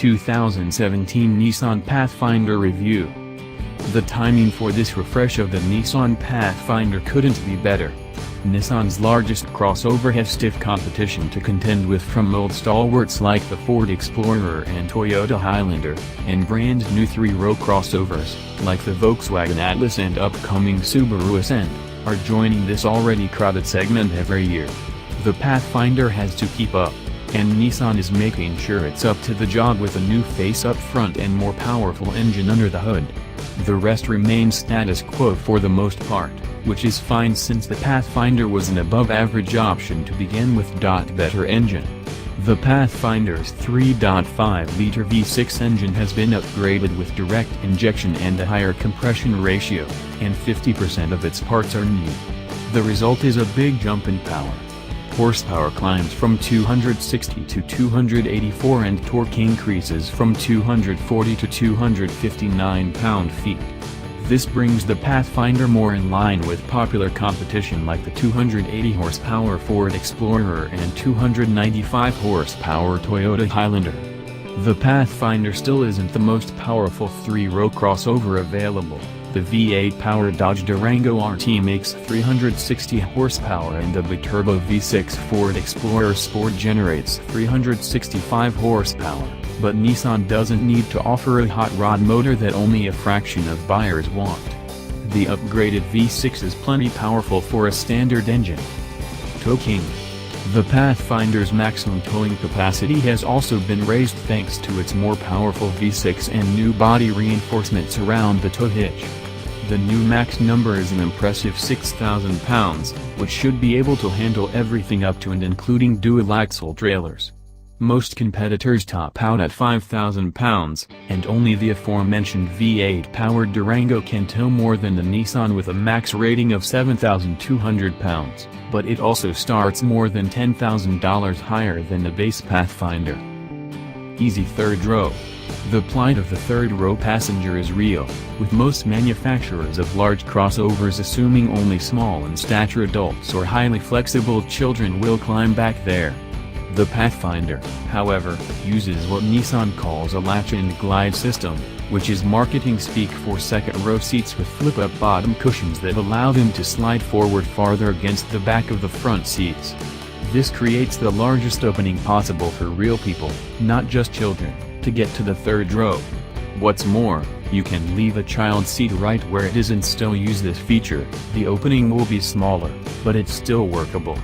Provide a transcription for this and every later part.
2017 Nissan Pathfinder review. The timing for this refresh of the Nissan Pathfinder couldn't be better. Nissan's largest crossover has stiff competition to contend with from old stalwarts like the Ford Explorer and Toyota Highlander, and brand new three-row crossovers, like the Volkswagen Atlas and upcoming Subaru Ascend, are joining this already crowded segment every year. The Pathfinder has to keep up, and Nissan is making sure it's up to the job with a new face up front and more powerful engine under the hood. The rest remains status quo for the most part, which is fine since the Pathfinder was an above-average option to begin with. Better engine. The Pathfinder's 3.5-liter V6 engine has been upgraded with direct injection and a higher compression ratio, and 50% of its parts are new. The result is a big jump in power. Horsepower climbs from 260 to 284 and torque increases from 240 to 259 pound-feet. This brings the Pathfinder more in line with popular competition like the 280 horsepower Ford Explorer and 295 horsepower Toyota Highlander. The Pathfinder still isn't the most powerful three-row crossover available. The V8-powered Dodge Durango RT makes 360 horsepower and the biturbo V6 Ford Explorer Sport generates 365 horsepower, but Nissan doesn't need to offer a hot rod motor that only a fraction of buyers want. The upgraded V6 is plenty powerful for a standard engine. Tow King. The Pathfinder's maximum towing capacity has also been raised thanks to its more powerful V6 and new body reinforcements around the tow hitch. The new max number is an impressive 6,000 pounds, which should be able to handle everything up to and including dual-axle trailers. Most competitors top out at 5,000 pounds, and only the aforementioned V8-powered Durango can tow more than the Nissan with a max rating of 7,200 pounds, but it also starts more than $10,000 higher than the base Pathfinder. Easy third row. The plight of the third-row passenger is real, with most manufacturers of large crossovers assuming only small in stature adults or highly flexible children will climb back there. The Pathfinder, however, uses what Nissan calls a latch-and-glide system, which is marketing speak for second-row seats with flip-up bottom cushions that allow them to slide forward farther against the back of the front seats. This creates the largest opening possible for real people, not just children, to get to the third row. What's more, you can leave a child's seat right where it is and still use this feature. The opening will be smaller, but it's still workable.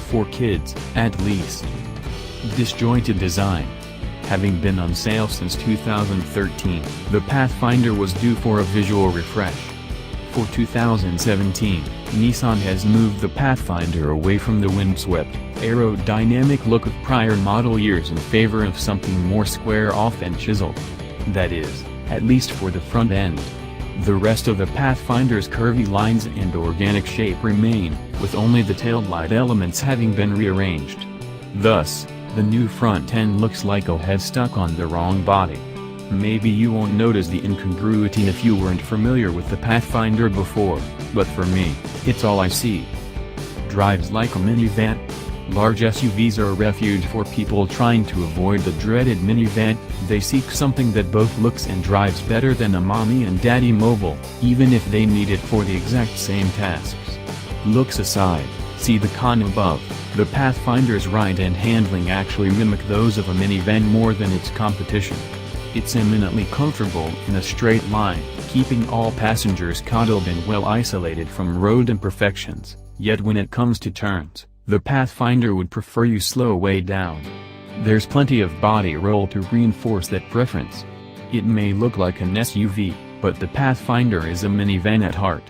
For kids, at least. Disjointed design. Having been on sale since 2013, the Pathfinder was due for a visual refresh. For 2017, Nissan has moved the Pathfinder away from the Windswept, aerodynamic look of prior model years in favor of something more square-off and chiseled. That is, at least for the front end. The rest of the Pathfinder's curvy lines and organic shape remain, with only the taillight elements having been rearranged. Thus, the new front end looks like a head stuck on the wrong body. Maybe you won't notice the incongruity if you weren't familiar with the Pathfinder before, but for me, it's all I see. Drives like a minivan. Large SUVs are a refuge for people trying to avoid the dreaded minivan. They seek something that both looks and drives better than a mommy and daddy mobile, even if they need it for the exact same tasks. Looks aside, see the con above. The Pathfinder's ride and handling actually mimic those of a minivan more than its competition. It's eminently comfortable in a straight line, keeping all passengers coddled and well isolated from road imperfections, yet when it comes to turns, the Pathfinder would prefer you slow way down. There's plenty of body roll to reinforce that preference. It may look like an SUV, but the Pathfinder is a minivan at heart.